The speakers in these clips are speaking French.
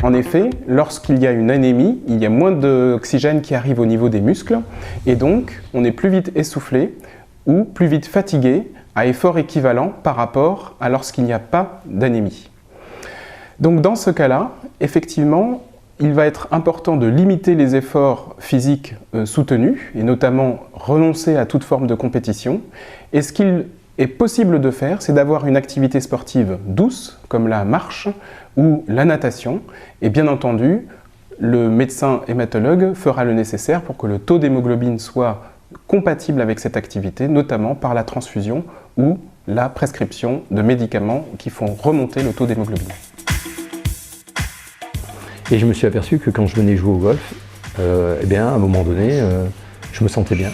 En effet, lorsqu'il y a une anémie, il y a moins d'oxygène qui arrive au niveau des muscles et donc on est plus vite essoufflé ou plus vite fatigué à effort équivalent par rapport à lorsqu'il n'y a pas d'anémie. Donc dans ce cas-là, effectivement, il va être important de limiter les efforts physiques soutenus et notamment renoncer à toute forme de compétition. Et ce qu'il est possible de faire, c'est d'avoir une activité sportive douce, comme la marche ou la natation. Et bien entendu, le médecin hématologue fera le nécessaire pour que le taux d'hémoglobine soit compatible avec cette activité, notamment par la transfusion ou la prescription de médicaments qui font remonter le taux d'hémoglobine. Et je me suis aperçu que quand je venais jouer au golf, eh bien, à un moment donné, je me sentais bien.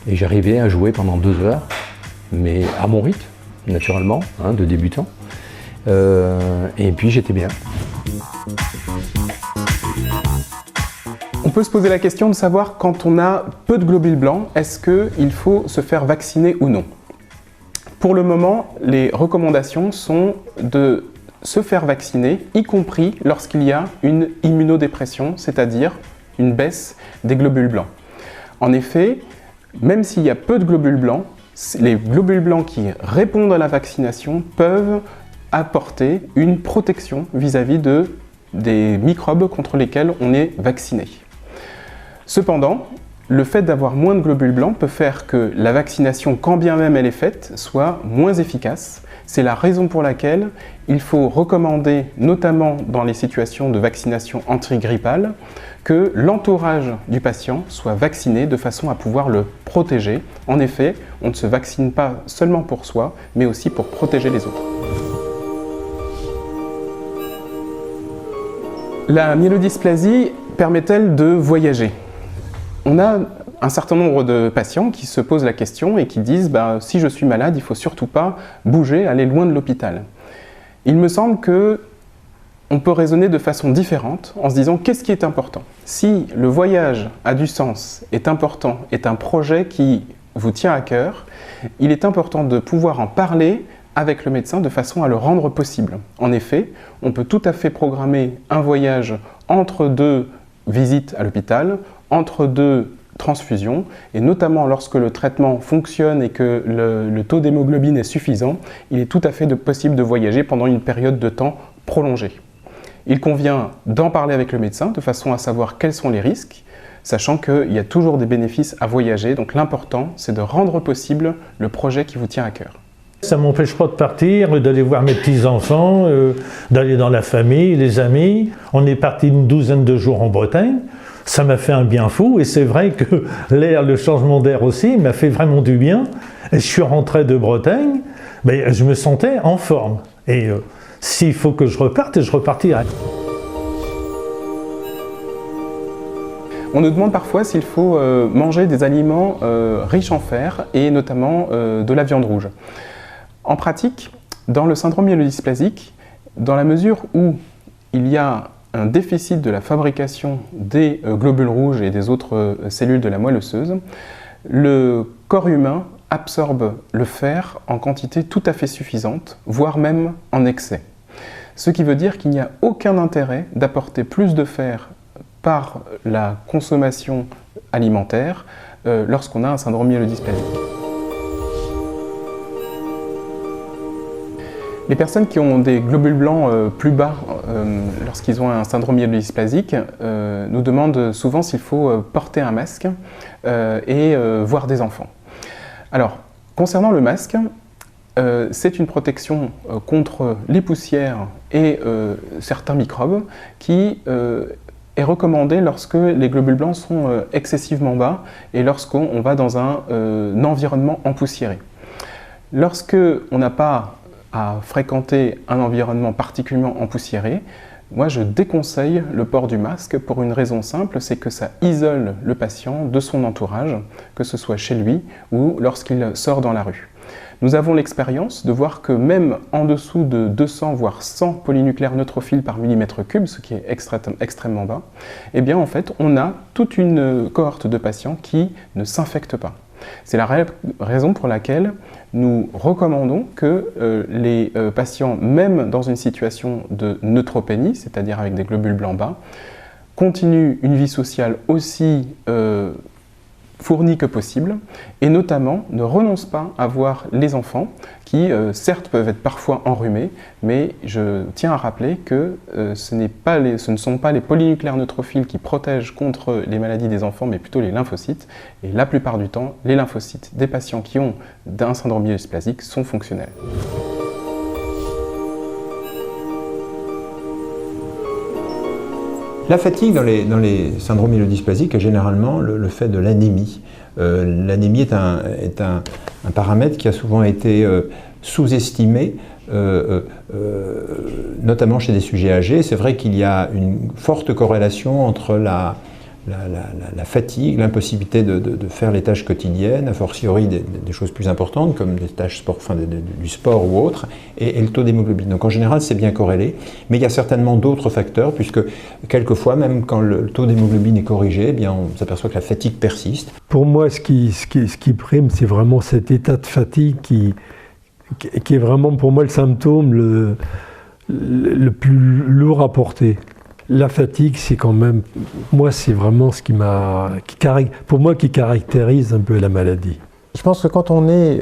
Et j'arrivais à jouer pendant 2 heures, mais à mon rythme, naturellement, hein, de débutant. Et puis j'étais bien. On peut se poser la question de savoir, quand on a peu de globules blancs, est-ce qu'il faut se faire vacciner ou non? Pour le moment, les recommandations sont de se faire vacciner, y compris lorsqu'il y a une immunodépression, c'est-à-dire une baisse des globules blancs. En effet, même s'il y a peu de globules blancs, les globules blancs qui répondent à la vaccination peuvent apporter une protection vis-à-vis des microbes contre lesquels on est vacciné. Cependant, le fait d'avoir moins de globules blancs peut faire que la vaccination, quand bien même elle est faite, soit moins efficace. C'est la raison pour laquelle il faut recommander, notamment dans les situations de vaccination antigrippale, que l'entourage du patient soit vacciné de façon à pouvoir le protéger. En effet, on ne se vaccine pas seulement pour soi, mais aussi pour protéger les autres. La myélodysplasie permet-elle de voyager? On a un certain nombre de patients qui se posent la question et qui disent si je suis malade, il ne faut surtout pas bouger, aller loin de l'hôpital. Il me semble qu'on peut raisonner de façon différente en se disant qu'est-ce qui est important? Si le voyage a du sens, est important, est un projet qui vous tient à cœur, il est important de pouvoir en parler avec le médecin de façon à le rendre possible. En effet, on peut tout à fait programmer un voyage entre 2 visites à l'hôpital, entre 2 transfusion, et notamment lorsque le traitement fonctionne et que le taux d'hémoglobine est suffisant, il est tout à fait possible de voyager pendant une période de temps prolongée. Il convient d'en parler avec le médecin de façon à savoir quels sont les risques, sachant qu'il y a toujours des bénéfices à voyager, donc l'important c'est de rendre possible le projet qui vous tient à cœur. Ça ne m'empêche pas de partir, d'aller voir mes petits-enfants, d'aller dans la famille, les amis. On est parti une 12aine de jours en Bretagne. Ça m'a fait un bien fou et c'est vrai que le changement d'air aussi m'a fait vraiment du bien. Et je suis rentré de Bretagne, mais je me sentais en forme. Et s'il faut que je reparte, je repartirai. On nous demande parfois s'il faut manger des aliments riches en fer et notamment de la viande rouge. En pratique, dans le syndrome myélodysplasique, dans la mesure où il y a un déficit de la fabrication des globules rouges et des autres cellules de la moelle osseuse, le corps humain absorbe le fer en quantité tout à fait suffisante, voire même en excès. Ce qui veut dire qu'il n'y a aucun intérêt d'apporter plus de fer par la consommation alimentaire lorsqu'on a un syndrome myélodysplasique. Les personnes qui ont des globules blancs plus bas lorsqu'ils ont un syndrome myélodysplasique nous demandent souvent s'il faut porter un masque et voir des enfants. Alors, concernant le masque, c'est une protection contre les poussières et certains microbes qui est recommandée lorsque les globules blancs sont excessivement bas et lorsqu'on va dans un environnement empoussiéré. Lorsque on n'a pas à fréquenter un environnement particulièrement empoussiéré, moi je déconseille le port du masque pour une raison simple, c'est que ça isole le patient de son entourage, que ce soit chez lui ou lorsqu'il sort dans la rue. Nous avons l'expérience de voir que même en dessous de 200 voire 100 polynucléaires neutrophiles par millimètre cube, ce qui est extrêmement bas, eh bien en fait on a toute une cohorte de patients qui ne s'infectent pas. C'est la raison pour laquelle nous recommandons que les patients, même dans une situation de neutropénie, c'est-à-dire avec des globules blancs bas, continuent une vie sociale aussi fournie que possible, et notamment ne renoncent pas à voir les enfants qui, certes, peuvent être parfois enrhumés, mais je tiens à rappeler que ce ne sont pas les polynucléaires neutrophiles qui protègent contre les maladies des enfants, mais plutôt les lymphocytes, et la plupart du temps, les lymphocytes des patients qui ont un syndrome myélodysplasique sont fonctionnels. La fatigue dans les syndromes myélodysplasiques est généralement le fait de l'anémie. L'anémie est un paramètre qui a souvent été sous-estimé, notamment chez des sujets âgés. C'est vrai qu'il y a une forte corrélation entre la fatigue, l'impossibilité de faire les tâches quotidiennes, a fortiori des choses plus importantes comme des tâches du sport ou autre, et le taux d'hémoglobine. Donc en général c'est bien corrélé, mais il y a certainement d'autres facteurs, puisque quelquefois même quand le taux d'hémoglobine est corrigé, eh bien, on s'aperçoit que la fatigue persiste. Pour moi ce qui prime, c'est vraiment cet état de fatigue qui est vraiment pour moi le symptôme le plus lourd à porter. La fatigue, c'est quand même, moi, c'est vraiment ce qui caractérise un peu la maladie. Je pense que quand on est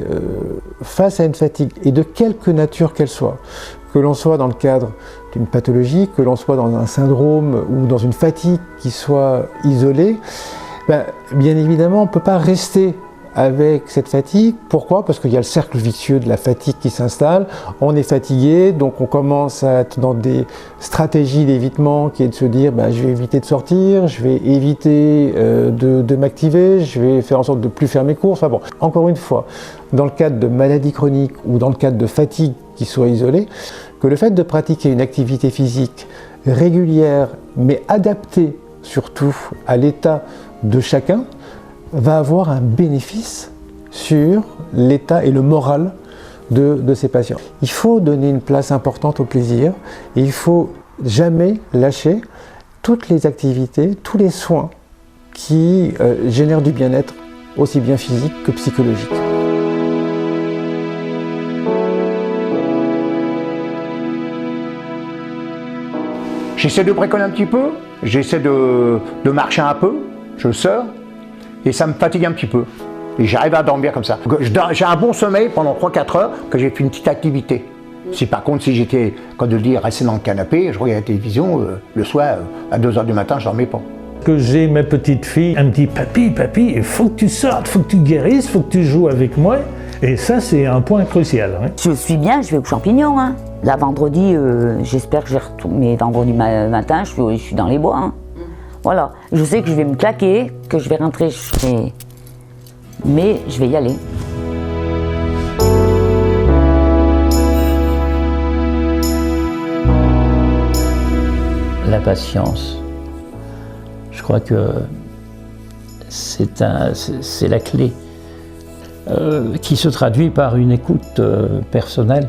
face à une fatigue, et de quelque nature qu'elle soit, que l'on soit dans le cadre d'une pathologie, que l'on soit dans un syndrome ou dans une fatigue qui soit isolée, bien évidemment, on ne peut pas rester avec cette fatigue. Pourquoi ? Parce qu'il y a le cercle vicieux de la fatigue qui s'installe. On est fatigué, donc on commence à être dans des stratégies d'évitement qui est de se dire je vais éviter de sortir, je vais éviter de m'activer, je vais faire en sorte de ne plus faire mes courses. Enfin bon, encore une fois, dans le cadre de maladies chroniques ou dans le cadre de fatigue qui soit isolée, que le fait de pratiquer une activité physique régulière mais adaptée surtout à l'état de chacun, va avoir un bénéfice sur l'état et le moral de ces patients. Il faut donner une place importante au plaisir et il ne faut jamais lâcher toutes les activités, tous les soins qui génèrent du bien-être, aussi bien physique que psychologique. J'essaie de bricoler un petit peu, j'essaie de marcher un peu, je sors. Et ça me fatigue un petit peu. Et j'arrive à dormir comme ça. J'ai un bon sommeil pendant 3-4 heures que j'ai fait une petite activité. Si par contre, si j'étais, comme de le dire, resté dans le canapé, je regardais la télévision, le soir, à 2h du matin, je dormais pas. Que j'ai ma petite fille, elle me dit « Papy, il faut que tu sortes, il faut que tu guérisses, il faut que tu joues avec moi ». Et ça, c'est un point crucial. Hein. Je suis bien, je vais aux champignons. Hein. Là, vendredi, j'espère que j'ai retourné. Vendredi matin, je suis dans les bois. Hein. Voilà, je sais que je vais me claquer, que je vais rentrer, mais je vais y aller. La patience, je crois que c'est la clé qui se traduit par une écoute personnelle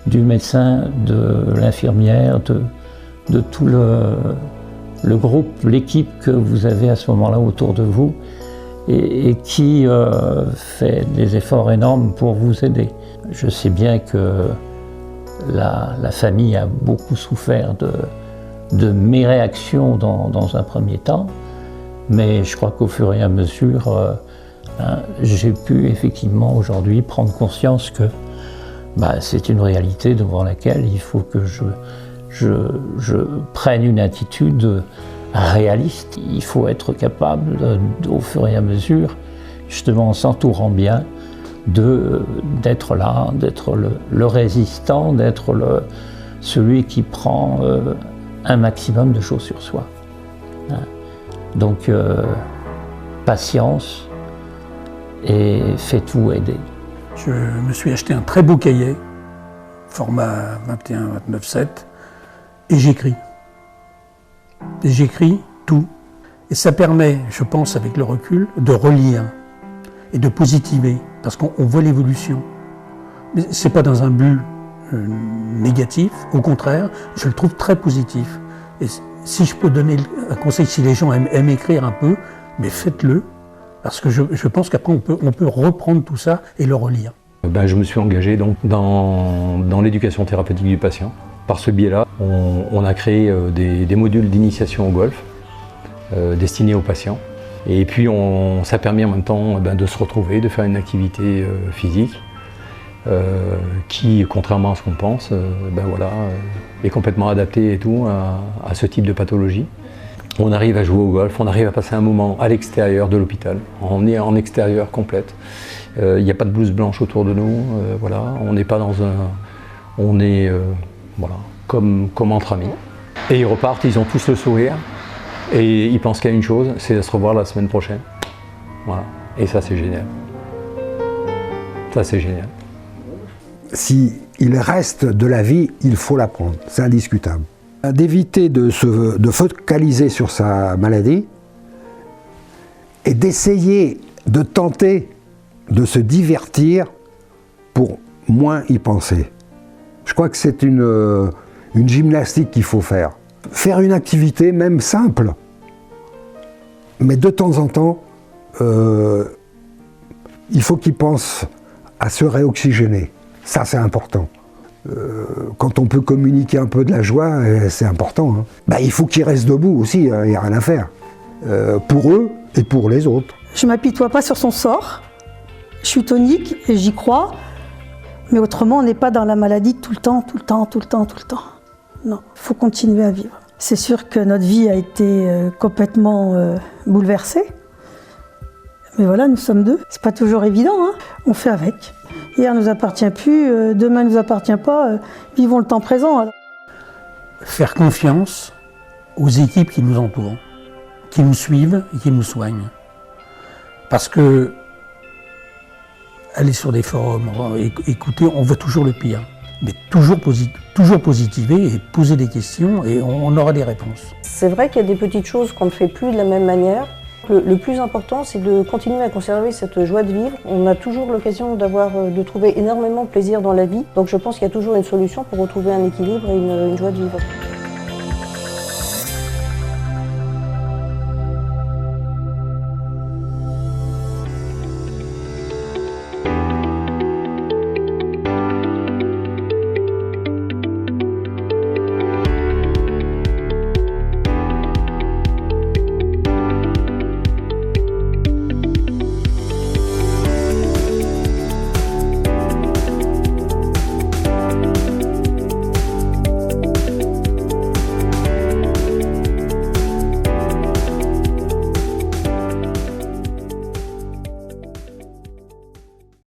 du médecin, de l'infirmière, de tout le groupe, l'équipe que vous avez à ce moment-là autour de vous et qui fait des efforts énormes pour vous aider. Je sais bien que la famille a beaucoup souffert de mes réactions dans un premier temps, mais je crois qu'au fur et à mesure, j'ai pu effectivement aujourd'hui prendre conscience que c'est une réalité devant laquelle il faut que je prenne une attitude réaliste. Il faut être capable, au fur et à mesure, justement en s'entourant bien, d'être là, d'être le résistant, d'être celui qui prend un maximum de choses sur soi. Donc, patience et faites-vous aider. Je me suis acheté un très beau cahier, format 21-29-7, et j'écris. Et j'écris tout. Et ça permet, je pense avec le recul, de relire et de positiver, parce qu'on voit l'évolution. Mais c'est pas dans un but négatif, au contraire, je le trouve très positif. Et si je peux donner un conseil, si les gens aiment écrire un peu, mais faites-le, Parce que je pense qu'après, on peut reprendre tout ça et le relire. Je me suis engagé donc dans l'éducation thérapeutique du patient. Par ce biais-là, on a créé des modules d'initiation au golf destinés aux patients. Et puis ça a permis en même temps de se retrouver, de faire une activité physique qui, contrairement à ce qu'on pense, est complètement adaptée et tout à ce type de pathologie. On arrive à jouer au golf, on arrive à passer un moment à l'extérieur de l'hôpital. On est en extérieur complète. Il n'y a pas de blouse blanche autour de nous. On n'est pas dans un... On est comme entre amis. Et ils repartent, ils ont tous le sourire. Et ils pensent qu'à une chose, c'est de se revoir la semaine prochaine. Voilà. Et ça, c'est génial. Ça, c'est génial. Si il reste de la vie, il faut la prendre. C'est indiscutable. D'éviter de focaliser sur sa maladie et d'essayer de tenter de se divertir pour moins y penser. Je crois que c'est une gymnastique qu'il faut faire. Faire une activité, même simple, mais de temps en temps, il faut qu'il pense à se réoxygéner. Ça, c'est important. Quand on peut communiquer un peu de la joie, c'est important. Il faut qu'ils restent debout aussi, il n'y a rien à faire. Pour eux et pour les autres. Je ne m'apitoie pas sur son sort. Je suis tonique et j'y crois. Mais autrement, on n'est pas dans la maladie tout le temps. Non, il faut continuer à vivre. C'est sûr que notre vie a été complètement bouleversée. Mais voilà, nous sommes deux. C'est pas toujours évident, on fait avec. Hier ne nous appartient plus, demain ne nous appartient pas, vivons le temps présent. Faire confiance aux équipes qui nous entourent, qui nous suivent et qui nous soignent. Parce que aller sur des forums, écouter, on veut toujours le pire. Mais toujours positiver et poser des questions et on aura des réponses. C'est vrai qu'il y a des petites choses qu'on ne fait plus de la même manière. Le plus important, c'est de continuer à conserver cette joie de vivre. On a toujours l'occasion de trouver énormément de plaisir dans la vie. Donc je pense qu'il y a toujours une solution pour retrouver un équilibre et une joie de vivre.